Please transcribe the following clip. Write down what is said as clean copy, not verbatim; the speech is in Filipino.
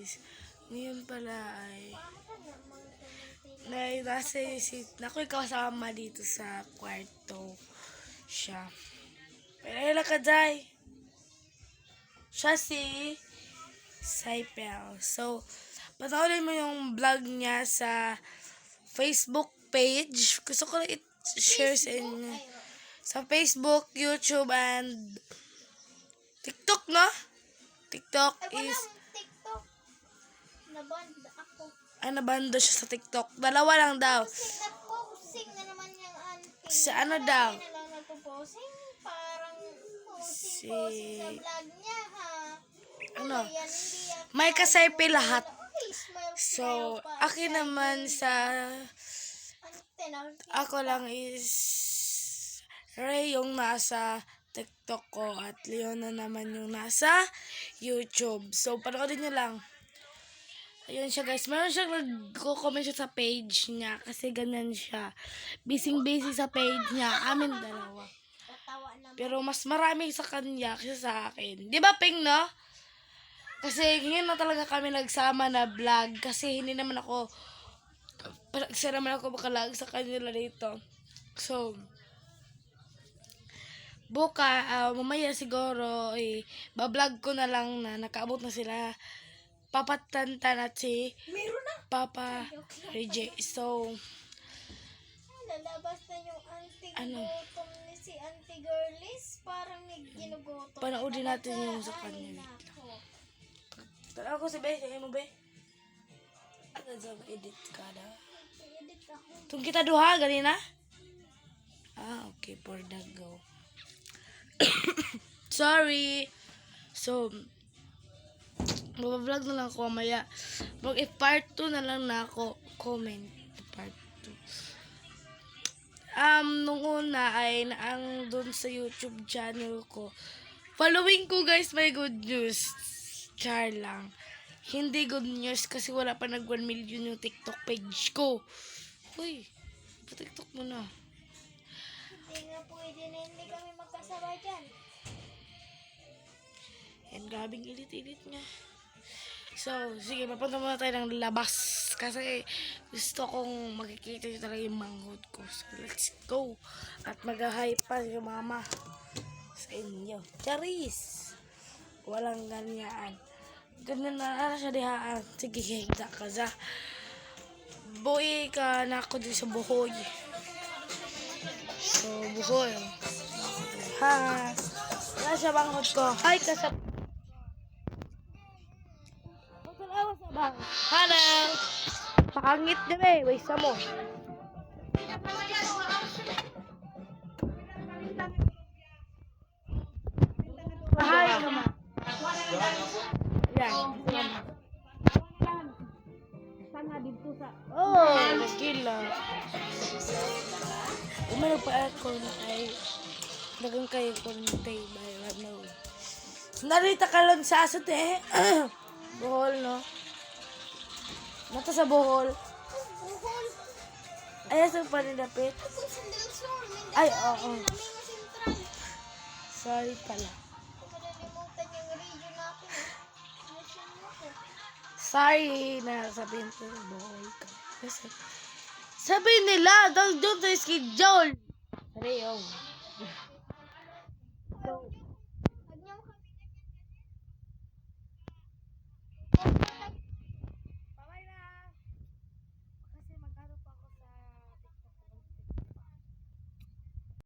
guys. Ngayon pala ay nasa isip na ako'y kasama dito sa kwarto siya. Pero ayun ka, Jai. Siya si Saipel. So, panoorin mo yung vlog niya sa Facebook page. Gusto ko i-share sa inyo. Sa Facebook, YouTube, and TikTok, no? TikTok is... TikTok. Nabanda ako. Nabanda siya sa TikTok. Dalawa lang daw. Nag-posing na naman yung auntie. Sa ano daw? Hindi na lang nagpo-posing. Parang Si... posing sa vlog niya, ha? Ano? Yan, hindi yan. May kasaypi lahat. Okay, smile, So, smile pa. akin naman sa... Ante, Ako lang is... Ray yung nasa TikTok ko at Leona naman yung nasa YouTube. So, panoorin nyo lang. Ayun siya guys. Meron siyang nagko-comment siya sa page niya kasi ganun siya. Busy sa page niya. Amin dalawa. tatawa naman. Pero mas marami sa kanya kaysa sa akin. Di ba, Ping, no? Kasi ngayon na talaga kami nagsama na vlog. Kasi hindi naman ako makalag sa kanila dito. So, mamaya siguro, bablog ko na lang na nakaabot na sila Papa Tantan at si Papa Reggie. So, lalabas na yung auntie gutom ni si auntie girlies. Parang ginugutom. Panoodin natin yung sa kanya. Tara ako si Be. Sige mo, Be. Edit ka na. Edit ako. Tung kita duha, ganina? Okay. For the go. Sorry. So, mag-vlog na lang ako mamaya. Part 2 na lang na ako. Comment. Part 2. Nung una ay naang dun sa YouTube channel ko. Following ko guys, may good news. Char lang. Hindi good news kasi wala pa nag 1 million yung TikTok page ko. Uy, pa-TikTok mo na. Hindi nga pwede na hindi kami magkasabay dyan. Yan, grabing ilit-ilit niya. So, sige, mapunta muna tayo ng labas. Kasi gusto kong makikita nyo talaga yung manghod ko. So, let's go. At mag-hi pa yung mama sa inyo. Charis! Walang ganyan. Ganyan na siya dihaan. Sige, higda ka za. Boy ka na ako din sa buhoy. So, buhoy. Ha! Wala siya manghod ko. Hi ka sa... Hello! Pakangit na ba eh. Waysa mo. Hi ka ma. Yan. Sana dito sa... Oh! Nagkila. Umano pa ako na ay... Dagang kayo ko ng tay by Rano. Narita ka lang sa asot eh. Bohol, no? Nata sa Bohol. Buhol. Ay, sa paninapit. Ay, oo. Sorry pala. Nakalimutan yung radio natin. Sorry na sabihin ko Bohol ka. Sabihin nila, doon sa schedule. Sorry,